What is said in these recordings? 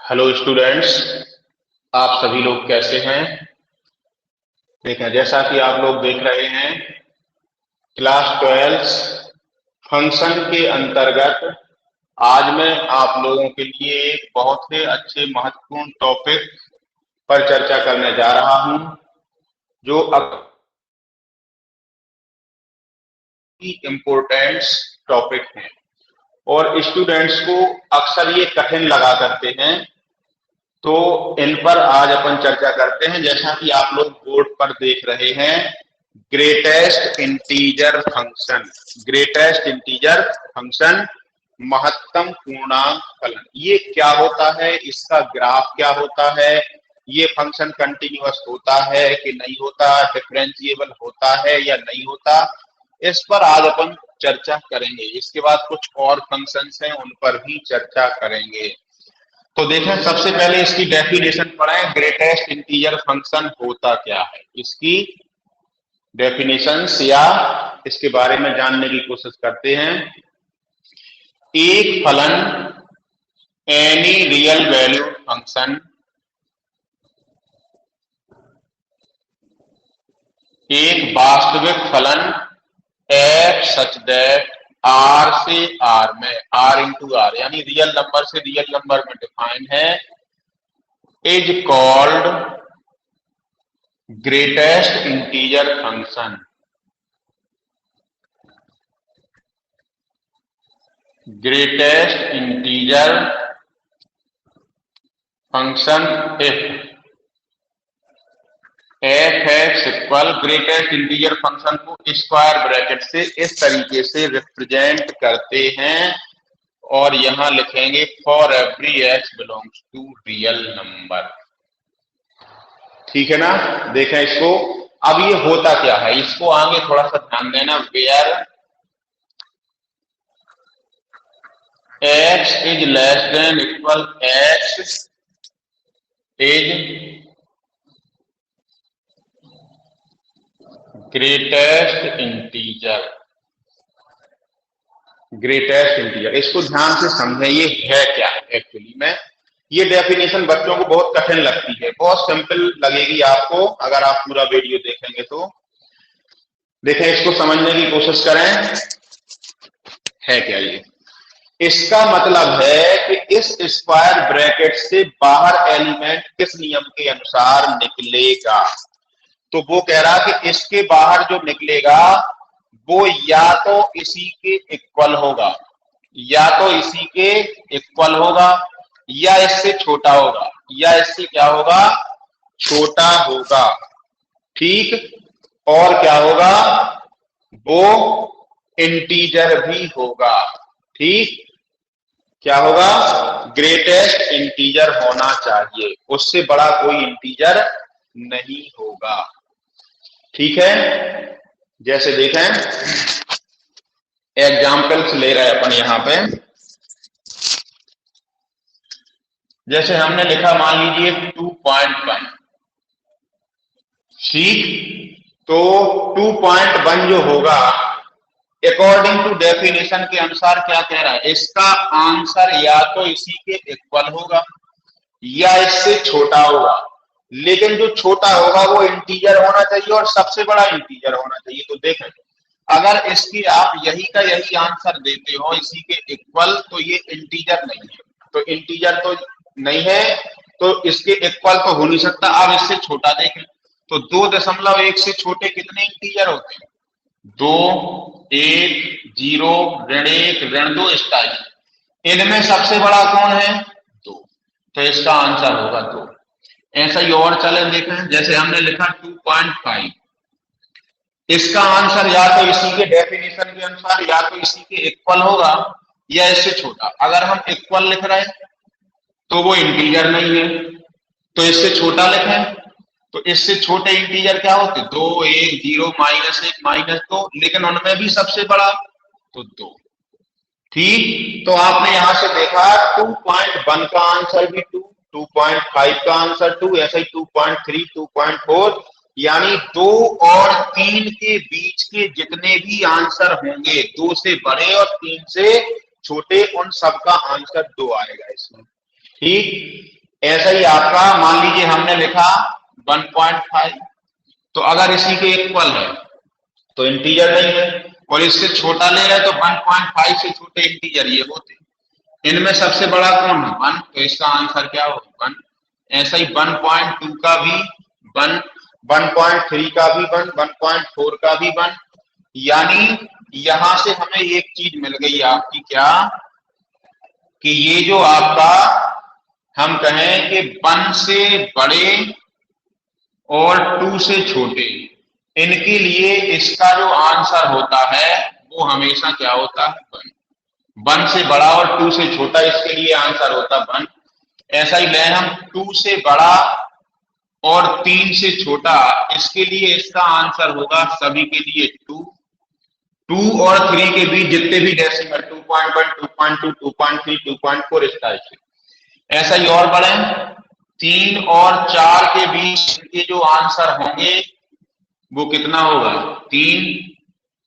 Hello students, आप सभी लोग कैसे हैं। देखें, जैसा कि आप लोग देख रहे हैं, क्लास 12 फंक्शन के अंतर्गत आज मैं आप लोगों के लिए एक बहुत ही अच्छे महत्वपूर्ण टॉपिक पर चर्चा करने जा रहा हूं, जो इम्पोर्टेंट टॉपिक है और स्टूडेंट्स को अक्सर ये कठिन लगा करते हैं। तो इन पर आज अपन चर्चा करते हैं। जैसा कि आप लोग बोर्ड पर देख रहे हैं, greatest integer function, greatest integer function, महत्तम पूर्णांक फलन, ये क्या होता है, इसका ग्राफ क्या होता है, ये फंक्शन कंटिन्यूअस होता है कि नहीं होता, डिफरेंशिएबल होता है या नहीं होता, इस पर आज अपन चर्चा करेंगे। इसके बाद कुछ और फंक्शंस हैं, उन पर भी चर्चा करेंगे। तो देखें, सबसे पहले इसकी डेफिनेशन पढ़ें। ग्रेटेस्ट इंटीजर फंक्शन होता क्या है, इसकी डेफिनेशन या इसके बारे में जानने की कोशिश करते हैं। एक फलन एनी रियल वैल्यू फंक्शन, एक वास्तविक फलन एफ सच दैट आर से आर में, आर इंटू आर यानी रियल नंबर से रियल नंबर में डिफाइन है, is called greatest integer function. Greatest integer function F x equal, greatest integer function को स्क्वायर ब्रैकेट से इस तरीके से रिप्रेजेंट करते हैं और यहां लिखेंगे for every x belongs to real number. ठीक है ना। देखें इसको, अब ये होता क्या है, इसको आगे थोड़ा सा ध्यान देना। Where x is less than equal x is greatest integer. Greatest integer, इसको ध्यान से समझें, ये है क्या है एक्चुअली में। ये डेफिनेशन बच्चों को बहुत कठिन लगती है, बहुत सिंपल लगेगी आपको अगर आप पूरा वीडियो देखेंगे तो। देखें, इसको समझने की कोशिश करें, है क्या ये। इसका मतलब है कि इस स्क्वायर ब्रैकेट से बाहर एलिमेंट किस नियम के अनुसार निकलेगा। तो वो कह रहा कि इसके बाहर जो निकलेगा वो या तो इसी के इक्वल होगा, या तो इसी के इक्वल होगा, या इससे छोटा होगा, या इससे क्या होगा, छोटा होगा। ठीक, और क्या होगा, वो इंटीजर भी होगा। ठीक, क्या होगा, ग्रेटेस्ट इंटीजर होना चाहिए, उससे बड़ा कोई इंटीजर नहीं होगा। ठीक है, जैसे देखें, एग्जाम्पल्स ले रहे हैं अपन यहां पे। जैसे हमने लिखा, मान लीजिए 2.1। ठीक, तो 2.1 जो होगा अकॉर्डिंग टू डेफिनेशन के अनुसार क्या कह रहा है, इसका आंसर या तो इसी के इक्वल होगा या इससे छोटा होगा, लेकिन जो छोटा होगा वो इंटीजर होना चाहिए और सबसे बड़ा इंटीजर होना चाहिए। तो देखें, अगर इसकी आप यही का यही आंसर देते हो इसी के इक्वल, तो ये इंटीजर नहीं है। तो इंटीजर तो नहीं है, तो इसके इक्वल तो हो नहीं सकता। अब इससे छोटा देखें, तो 2.1 से छोटे कितने इंटीजर होते हैं, 2, 1, 0, -1, -2 इस टाइप। इनमें सबसे बड़ा कौन है, 2, तो इसका आंसर होगा 2। ऐसा ही और चले देखें, जैसे हमने लिखा 2.5, इसका आंसर या तो इसी के डेफिनेशन के अनुसार या तो इसी के इक्वल होगा या इससे छोटा। अगर हम इक्वल लिख रहे हैं तो वो इंटीजर नहीं है, तो इससे छोटा लिखें तो इससे छोटे इंटीजर क्या होते, 2, 1, 0, -1, -2, लेकिन उनमें भी सबसे बड़ा तो 2। ठीक, तो आपने यहां से देखा 2.1 का आंसर भी 2, 2.5 का आंसर 2, ऐसा ही 2.3, 2.4, यानी 2 और 3 के बीच के जितने भी आंसर होंगे, 2 से बड़े और 3 से छोटे, उन सबका आंसर 2 आएगा इसमें। ठीक। ऐसा ही आपका मान लीजिए हमने लिखा 1.5, तो अगर इसी के इक्वल है तो इंटीजर नहीं है, और इससे छोटा ले रहे तो 1.5 से छोटे इंटीजर ये होते। इनमें सबसे बड़ा कौन है? 1, तो इसका आंसर क्या होगा? 1। ऐसा ही 1.2 का भी 1, 1.3 का भी 1, 1.4 का भी 1। यानी यहां से हमें एक चीज मिल गई आपकी, क्या कि ये जो आपका हम कहें कि 1 से बड़े और 2 से छोटे, इनके लिए इसका जो आंसर होता है वो हमेशा क्या होता है? 1 से बड़ा और 2 से छोटा, इसके लिए आंसर होता 1। ऐसा ही ले हम 2 से बड़ा और 3 से छोटा, इसके लिए इसका आंसर होगा सभी के लिए 2। 2 और 3 के बीच जितने भी डेसिमल 2.1, 2.2, 2.3, 2.4 इस टाइप से। ऐसा ही और बढ़े 3 और 4 के बीच के जो आंसर होंगे वो कितना होगा? 3।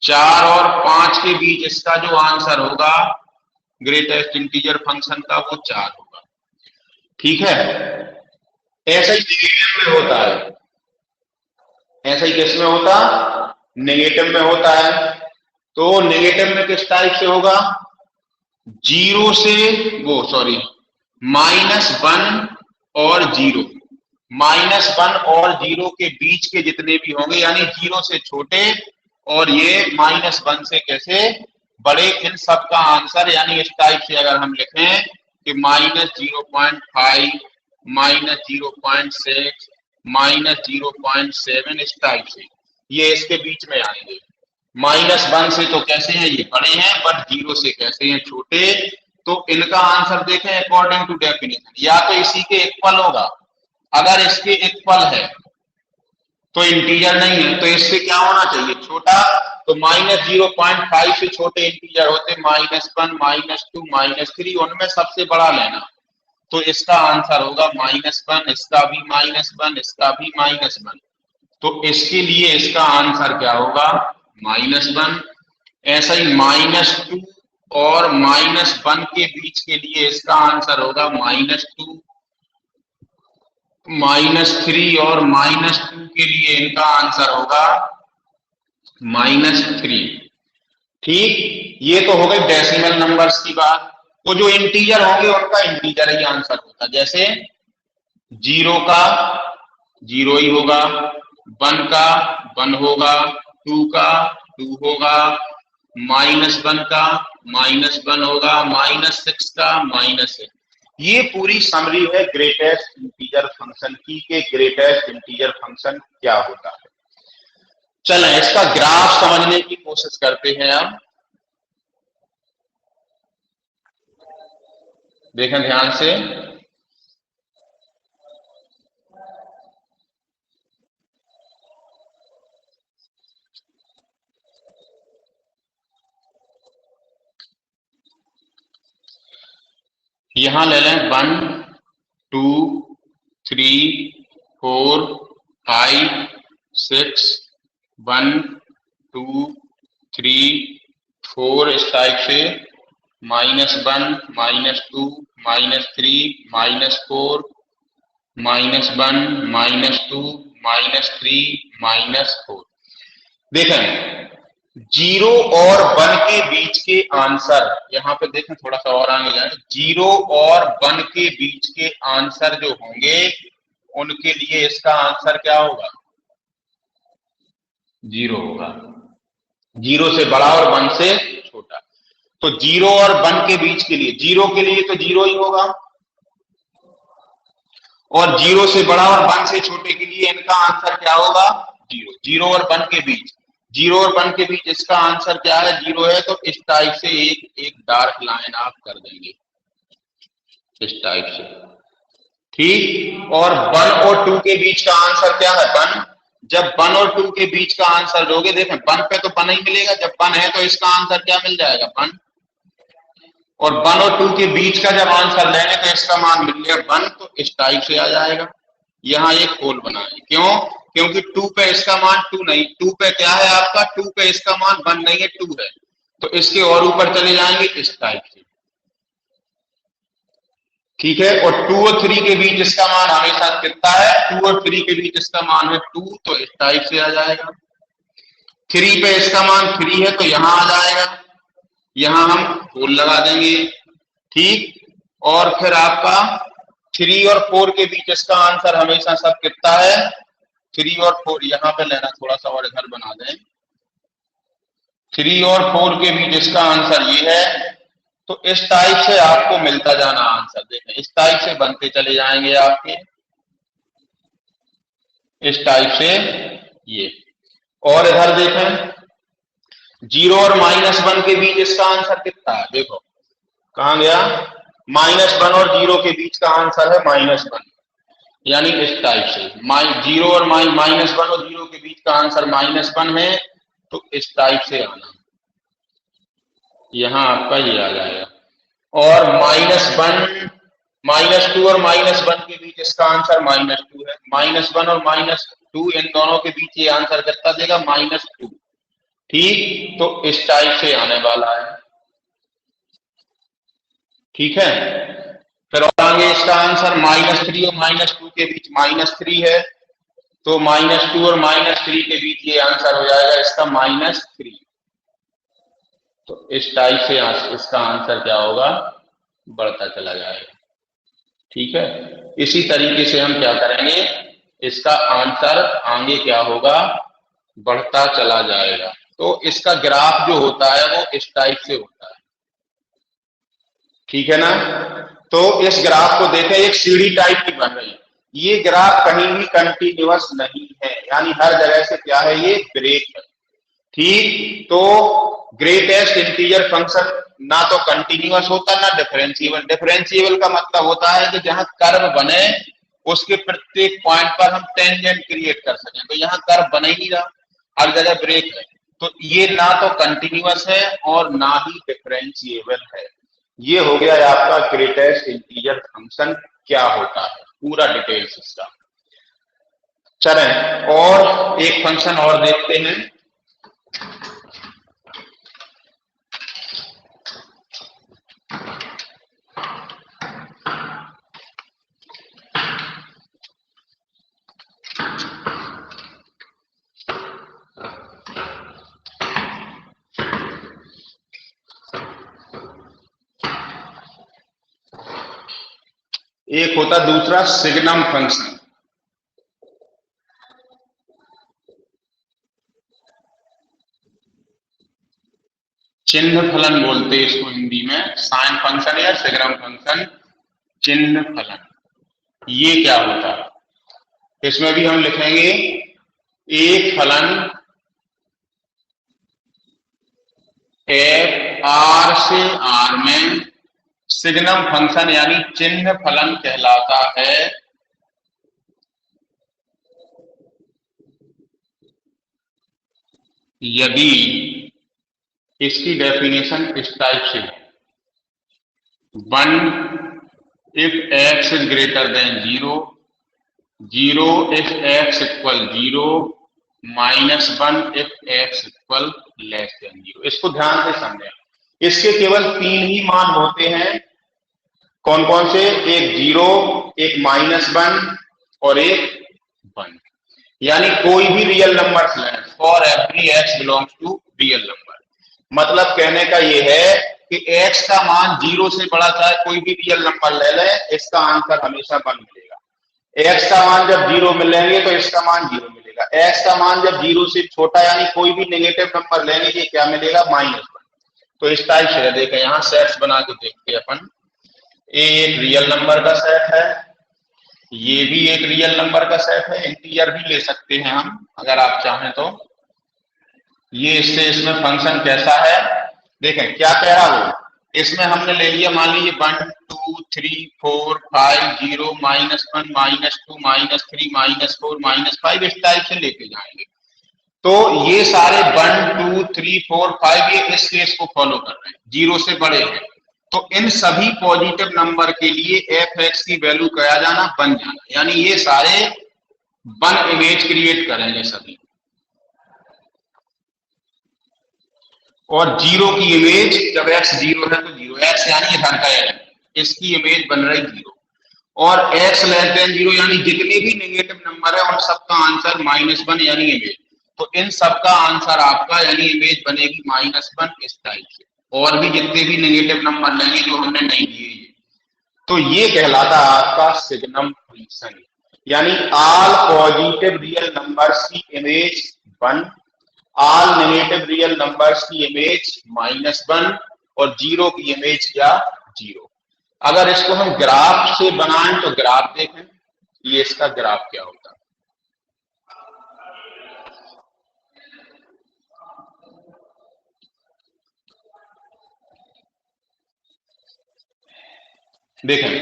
4 और 5 के बीच इसका जो आंसर होगा ग्रेटेस्ट इंटीजर फंक्शन का वो 4 होगा। ठीक है। ऐसा ही नेगेटिव में होता है। ऐसा ही किसमें होता? नेगेटिव में होता है। तो नेगेटिव में किस टाइप से होगा? -1 और 0, -1 और 0 के बीच के जितने भी होंगे, यानी 0 से छोटे और ये -1 से कैसे बड़े, इन सब का आंसर, यानी इस टाइप से अगर हम लिखें कि -0.5, -0.6, -0.7 इस टाइप से, ये इसके बीच में आएंगे। -1 से तो कैसे हैं ये बड़े हैं, बट 0 से कैसे हैं छोटे। तो इनका आंसर देखें अकॉर्डिंग टू डेफिनेशन, या तो इसी के इक्वल होगा, अगर इसके इक्वल है तो इंटीजर नहीं है, तो इससे क्या होना चाहिए? छोटा। तो -0.5 से छोटे इंटीजर होते -1, -2, -3, उनमें सबसे बड़ा लेना। तो इसका आंसर होगा -1, इसका भी -1, इसका भी -1। तो इसके लिए इसका आंसर क्या होगा? -1। ऐसा ही -2 और -1 के बीच के लिए इसका आंसर होगा -2। -3 और -2 के लिए इनका आंसर होगा -3। ठीक। ये तो हो गई डेसिमल नंबर्स की बात। वो जो इंटीजर होंगे उनका इंटीजर ही आंसर होता। जैसे 0 का 0 ही होगा, 1 का 1 होगा, 2 का 2 होगा, -1 का -1 होगा, -6 का -6। ये पूरी समरी है ग्रेटेस्ट इंटीजर फंक्शन की, के ग्रेटेस्ट इंटीजर फंक्शन क्या होता है। चलें इसका ग्राफ समझने की कोशिश करते हैं। अब देखें ध्यान से, यहां ले लें 1, 2, 3, 4, 5, 6, 1, 2, 3, 4 इस टाइप से, -1, -2, -3, -4, -1, -2, -3, -4। देखें 0 और 1 के बीच के आंसर, यहां पे देखें थोड़ा सा और आगे जाए, 0 और 1 के बीच के आंसर जो होंगे उनके लिए इसका आंसर क्या होगा? 0 होगा। 0 से बड़ा और 1 से छोटा। तो 0 और 1 के बीच के लिए, 0 के लिए तो 0 ही होगा, और 0 से बड़ा और 1 से छोटे के लिए इनका आंसर क्या होगा? 0। 0 और 1 के बीच, 0 और 1 के बीच इसका आंसर क्या है? 0 है। तो इस टाइप से एक डार्क लाइन आप कर देंगे इस टाइप से। ठीक। और 1 और 2 के बीच का आंसर क्या है? 1। जब 1 और 2 के बीच का आंसर दोगे, देखें 1 पे तो 1 ही मिलेगा, जब 1 है तो इसका आंसर क्या मिल जाएगा? 1। और 1 और 2 के बीच का जब आंसर लेंगे तो इसका मान मिल गया 1, तो इस टाइप से आ जाएगा। यहां एक होल बनाए, क्यों? क्योंकि 2 पे इसका मान 2 नहीं, 2 पे क्या है आपका? 2 पे इसका मान 1 नहीं है, 2 है। तो इसके और ऊपर चले जाएंगे इस टाइप से। ठीक है। और 2 और 3 के बीच इसका मान हमेशा कितना है? 2 और 3 के बीच इसका मान है 2, तो इस टाइप से आ जाएगा। 3 पे इसका मान 3 है तो यहां आ जाएगा, यहां हम होल लगा देंगे, ठीक। और फिर आपका 3 और 4 के बीच इसका आंसर हमेशा सब कितना है? 3 और 4, यहां पे लेना, थोड़ा सा और इधर बना दें। 3 और 4 के बीच इसका आंसर ये है। तो इस टाइप से आपको मिलता जाना आंसर, देखें इस टाइप से बनते चले जाएंगे आपके, इस टाइप से ये। और इधर देखें 0 और -1 के बीच इसका आंसर कितना है? देखो कहां गया? -1 और 0 के बीच का आंसर है -1, यानी इस टाइप से 0 और -1 और 0 के बीच का आंसर -1 है, तो इस टाइप से आना, यहां आपका ये आ जाएगा। और -1, -2 और -1 के बीच इसका आंसर -2 है। -1 और -2 इन दोनों के बीच ये आंसर कितना देगा? -2, ठीक। तो इस टाइप से आने वाला है, ठीक है। फिर और आगे इसका आंसर -3 और -2 के बीच -3 है, तो -2 और -3 के बीच ये आंसर हो जाएगा इसका -3। तो इस टाइप से इसका आंसर क्या होगा? बढ़ता चला जाएगा, ठीक है। इसी तरीके से हम क्या करेंगे, इसका आंसर आगे क्या होगा? बढ़ता चला जाएगा। तो इसका ग्राफ जो होता है वो इस टाइप से होता है, ठीक है ना। तो इस ग्राफ को देखें, एक सीढ़ी टाइप की बन रही है। ये ग्राफ कहीं भी कंटिन्यूअस नहीं है, यानी हर जगह से क्या है? ये ब्रेक है, ठीक। तो ग्रेटेस्ट इंटीजर फंक्शन ना तो कंटिन्यूअस होता ना डिफरेंशिएबल। डिफरेंशिएबल का मतलब होता है कि जहां कर्व बने उसके प्रत्येक पॉइंट पर हम टेंजेंट क्रिएट कर सकें, तो यहाँ कर्व बना ही नहीं रहा, हर जगह ब्रेक है। तो ये ना तो कंटिन्यूअस है और ना ही डिफरेंशिएबल है। ये हो गया आपका ग्रेटेस्ट इंटीजर फंक्शन क्या होता है, पूरा डिटेल्स इसका। चलें और एक फंक्शन और देखते हैं। एक होता दूसरा सिग्नम फंक्शन। चिन्ह फलन बोलते हैं इसको हिंदी में, साइन फंक्शन या सिग्नम फंक्शन, चिन्ह फलन। ये क्या होता है? इसमें भी हम लिखेंगे एक फलन f R से R में सिग्नम फंक्शन यानी चिन्ह फलन कहलाता है यदि इसकी डेफिनेशन इस टाइप से है, 1 if x is greater than 0, 0 if x equal 0, -1 if x equal less than 0। इसको ध्यान से समझें, इसके केवल 3 ही मान होते हैं। कौन कौन से? एक 0, एक -1 और एक 1। यानी कोई भी रियल नंबर लें, for every x belongs to real number. मतलब कहने का ये है कि x का मान 0 से बड़ा चाहे कोई भी रियल नंबर ले ले, इसका आंसर हमेशा 1 मिलेगा। x का मान जब 0 मिलेंगे तो इसका मान 0 मिलेगा। x का मान जब 0 से छोटा यानी कोई भी नेगेटिव नंबर लेंगे, ये क्या मिलेगा? -1। तो इस टाइप से देखें, यहां सेट्स बना के देखते हैं अपन। एक रियल नंबर का सेट है, ये भी एक रियल नंबर का सेट है, इंटीजर भी ले सकते हैं हम अगर आप चाहें तो। ये इसमें फंक्शन कैसा है देखें, क्या कह रहा वो, इसमें हमने ले लिया मान लीजिए 1 2 3 4 5 0 -1 -2 -3 -4 -5 इस टाइप से लेके जाएंगे। तो ये सारे 1 2 3 4 5 ये इस केस को फॉलो कर रहे हैं, 0 से बड़े हैं। तो इन सभी पॉजिटिव नंबर के लिए f(x) की वैल्यू क्या जाना? 1 जाना, यानी ये सारे 1 इमेज क्रिएट करेंगे सभी, और 0 की इमेज जब x 0 है तो 0, x यानी धन का एलिमेंट, इसकी इमेज बन रही 0 और x लेस देन 0 यानी जितने भी नेगेटिव नंबर है उन सबका आंसर -1 यानी इमेज। तो इन सबका आंसर आपका यानी इमेज बनेगी -1 इस टाइप से, और भी जितने भी नेगेटिव नंबर लेंगे जो हमने नहीं दिए। तो ये कहलाता है आपका सिग्नम फंक्शन, यानी ऑल पॉजिटिव रियल नंबर्स की image 1, all negative real numbers की इमेज -1 और 0 की इमेज क्या 0। अगर इसको हम ग्राफ से बनाएं तो ग्राफ देखें, ये इसका ग्राफ क्या होता है। देखें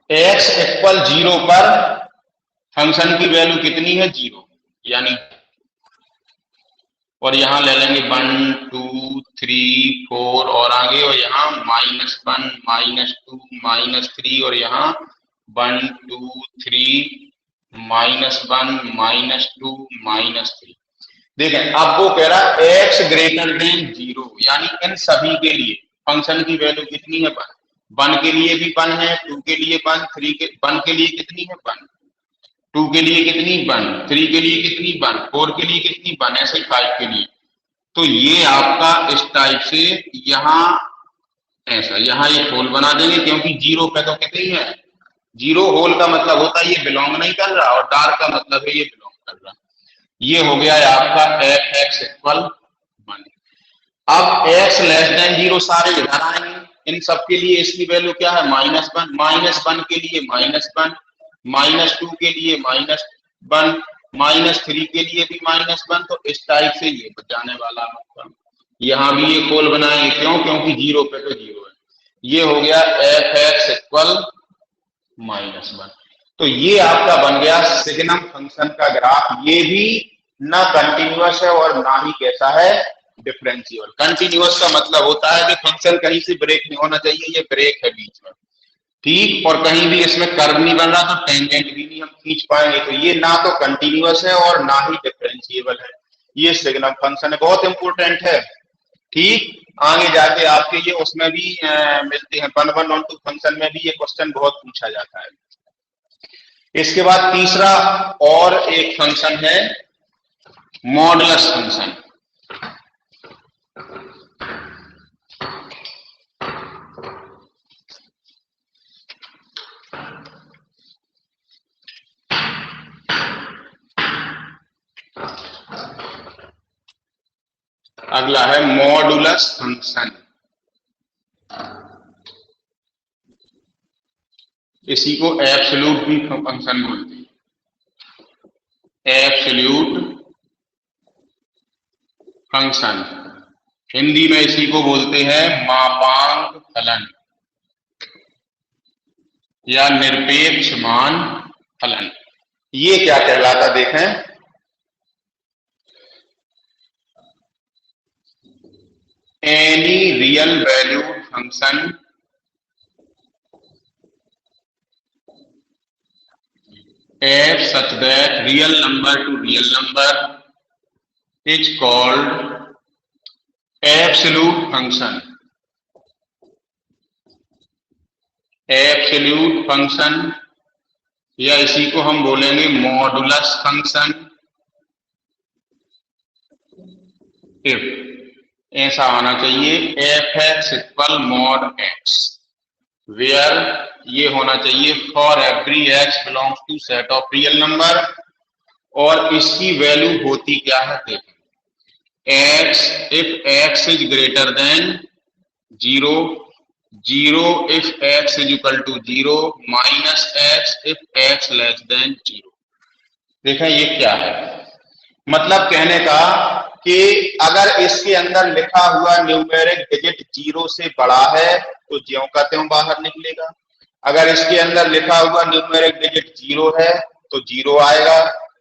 x इक्वल 0 पर फंक्शन की वैल्यू कितनी है 0, यानी और यहां ले लेंगे 1 2 3 4 और आगे, और यहाँ -1 -2 -3 और यहाँ 1 2 3 -1 -2 -3। देखें अब वो कह रहा है x ग्रेटर देन 0, यानी इन सभी के लिए फंक्शन की वैल्यू कितनी है 1 के लिए भी 1 है, 2 के लिए 1, 3 के 1 के लिए कितनी है 1, 2 के लिए कितनी 1, 3 के लिए कितनी 1, 4 के लिए कितनी 1, ऐसे 5 के लिए। तो ये आपका इस टाइप से यहाँ ऐसा, यहाँ एक होल बना देंगे क्योंकि 0 पे तो कितनी है 0, होल का मतलब होता है ये बिलोंग नहीं कर रहा और डार्क का मतलब है ये बिलोंग कर रहा। ये हो गया है आपका f(x = 1)। अब x लेस देन 0 सारे इधर आएंगे, इन सब के लिए इसकी वैल्यू क्या है -1 के लिए -1 -2 के लिए -1 -3 के लिए भी -1। तो इस टाइप से ये बचाने वाला होगा। यहाँ भी ये होल बनाएंगे, क्यों, क्योंकि 0 पे तो 0 है। ये हो गया f(x = -1)। तो ये आपका बन गया सिग्नम फंक्शन का ग्राफ। ये भी ना कंटिन्यूअस है और ना ही कैसा है डिफरेंशियल। कंटिन्यूअस का मतलब होता है कि फंक्शन कहीं से ब्रेक नहीं होना चाहिए, ये ब्रेक है बीच में, ठीक, और कहीं भी इसमें कर्व नहीं बन रहा तो टेंजेंट भी नहीं हम खींच पाएंगे। तो ये ना तो कंटिन्यूअस है और ना ही डिफरेंशिएबल है, ये सिग्नम फंक्शन है, बहुत इंपोर्टेंट है। ठीक, आगे जाके आपके ये उसमें भी मिलते हैं 1-1-2 फंक्शन में भी ये क्वेश्चन बहुत पूछा जाता है। इसके बाद तीसरा और एक फंक्शन है मॉडुलस फंक्शन। अगला है मॉडुलस फंक्शन। इसी को एब्सोल्यूट भी फंक्शन बोलते हैं, एब्सोल्यूट फंक्शन। हिंदी में इसी को बोलते हैं मापांक फलन या निरपेक्ष मान फलन। ये क्या कहलाता देखें, any real valued function f such that real number to real number is called absolute function। Absolute function या इसी को हम बोलेंगे मॉडुलस फंक्शन। इफ ऐसा आना चाहिए f(x = mod x), वेयर ये होना चाहिए for every x belongs to set of real number. और इसकी वैल्यू होती क्या है देखें, x if x is greater than 0, 0 if x is equal to 0, -x if x less than 0। देखें ये क्या है, मतलब कहने का कि अगर इसके अंदर लिखा हुआ न्यूमेरिक डिजिट 0 से बड़ा है तो ज्यों का त्यों बाहर निकलेगा। अगर इसके अंदर लिखा हुआ न्यूमेरिक डिजिट 0 है तो 0 आएगा।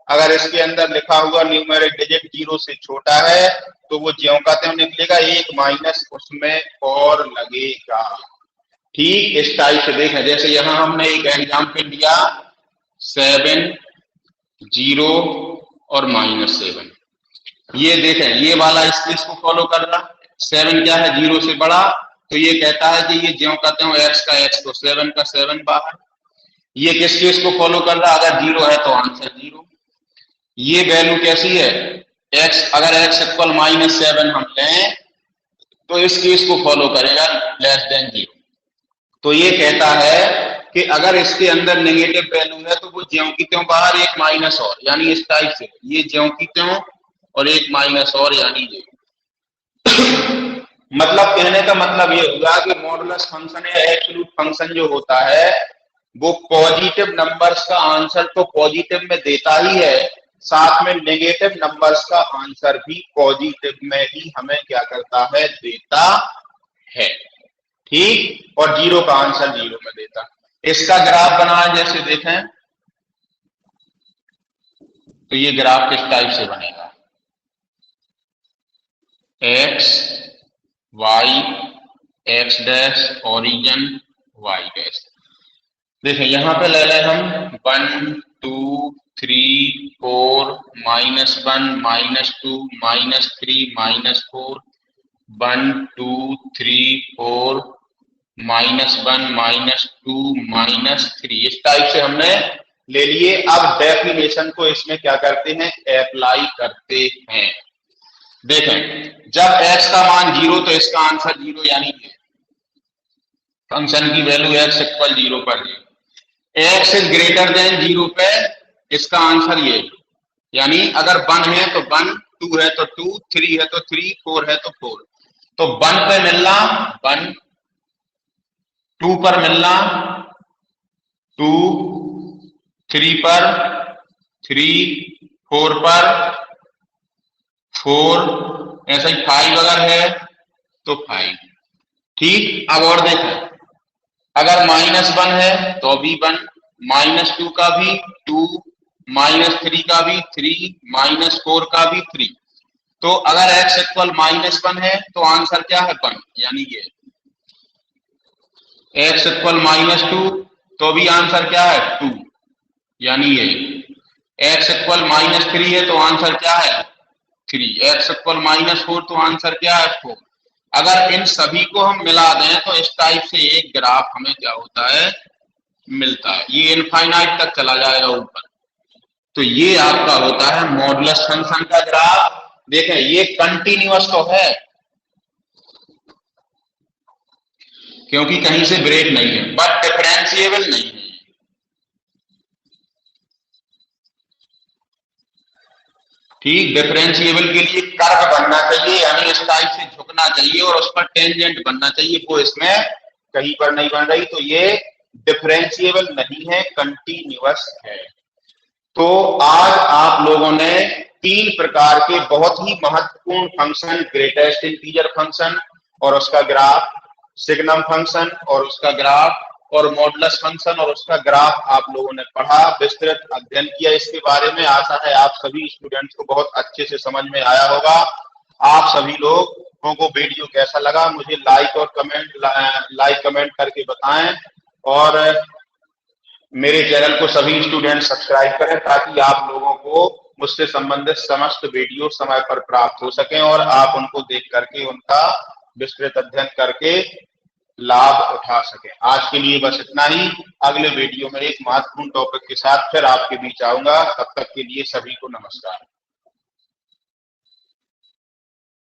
अगर इसके अंदर लिखा हुआ न्यूमेरिक डिजिट 0 से छोटा है तो वो ज्यों का त्यों निकलेगा, एक माइनस उसमें और लगेगा। ठीक, इस टाइप से देखें, जैसे यहां हमने एक एग्जाम्पल दिया 7 0 और -7। ये देखें ये वाला इसको फॉलो कर रहा, 7 क्या है 0 से बड़ा, तो ये कहता है कि ये ज्यों कहते हो x का x तो 7 का 7 बाहर। ये किस केस को फॉलो कर रहा है, अगर 0 है तो आंसर 0। ये वैल्यू कैसी है, x, अगर x इक्वल -7 हम लें तो इस केस को फॉलो करेगा <0। तो ये कहता है कि अगर इसके अंदर नेगेटिव वैल्यू है तो वो ज्यों की त्यों बाहर, एक माइनस और, यानी इस टाइप से ये ज्यों की त्यों और एक माइनस और, यानी ये मतलब कहने का मतलब ये हुआ कि मॉडुलस फंक्शन या एब्सोल्यूट फंक्शन जो होता है वो पॉजिटिव नंबर्स का आंसर तो पॉजिटिव में देता ही है, साथ में नेगेटिव नंबर्स का आंसर भी पॉजिटिव में ही हमें क्या करता है, देता है। ठीक, और 0 का आंसर 0 में देता। इसका ग्राफ बनाए जैसे देखें तो ये ग्राफ किस टाइप से बनेगा, x y x dash origin y dash. देखें यहां पे ले लें हम 1 2 3 4 -1 -2 -3 -4 1 2 3 4 -1 -2 -3, इस टाइप से हमने ले लिए। अब डेफिनेशन को इसमें क्या करते हैं, अप्लाई करते हैं। देखें जब x का मान 0 तो इसका आंसर 0, यानी फंक्शन की वैल्यू x इक्वल 0 पर है। x इज ग्रेटर देन 0 पे इसका आंसर ये, यानी अगर 1 है तो 1, 2 है तो 2, 3 है तो 3, 4 है तो 4। तो 1 पे मिलना 1, 2 पर मिलना 2, 3 पर 3, 4 पर 4, ऐसा ही 5 अगर है तो 5। ठीक, अब और देखें अगर -1 है तो भी 1, -2 का भी 2, -3 का भी 3, -4 का भी 3। तो अगर x इक्वल -1 है तो आंसर क्या है, 1, यानी ये। x इक्वल -2 तो भी आंसर क्या है, 2, यानी ये। x इक्वल -3 है तो आंसर क्या है, 3। x इक्वल -4 तो आंसर क्या है, 4। अगर इन सभी को हम मिला दें तो इस टाइप से एक ग्राफ हमें क्या होता है, मिलता है। ये इनफाइनाइट तक चला जाएगा ऊपर। तो ये आपका होता है मॉडुलस फंक्शन का ग्राफ। देखें ये कंटिन्यूअस तो है क्योंकि कहीं से ब्रेक नहीं है, बट डिफरेंशिएबल नहीं है। ठीक, डिफरेंशिएबल के लिए कर्व बनना चाहिए, यानी इस टाइप से झुकना चाहिए और उस पर टेंजेंट बनना चाहिए, वो इसमें कहीं पर नहीं बन रही, तो ये डिफरेंशिएबल नहीं है, कंटिन्यूअस है। तो आज आप लोगों ने 3 प्रकार के बहुत ही महत्वपूर्ण फंक्शन, ग्रेटेस्ट इंटीजर फंक्शन और उसका ग्राफ, सिग्नम फंक्शन और उसका ग्राफ, और मॉडुलस फंक्शन और उसका ग्राफ आप लोगों ने पढ़ा, विस्तृत अध्ययन किया इसके बारे में। आशा है आप सभी स्टूडेंट्स को बहुत अच्छे से समझ में आया होगा। आप सभी लोगों को वीडियो कैसा लगा मुझे लाइक कमेंट करके बताएं, और मेरे चैनल को सभी स्टूडेंट सब्सक्राइब करें ताकि आप लोगों को मुझसे संबंधित समस्त वीडियो समय पर प्राप्त हो सकें और आप उनको देख करके उनका विस्तृत अध्ययन करके लाभ उठा सकें। आज के लिए बस इतना ही। अगले वीडियो में एक महत्वपूर्ण टॉपिक के साथ फिर आपके बीच आऊंगा। तब तक के लिए सभी को नमस्कार।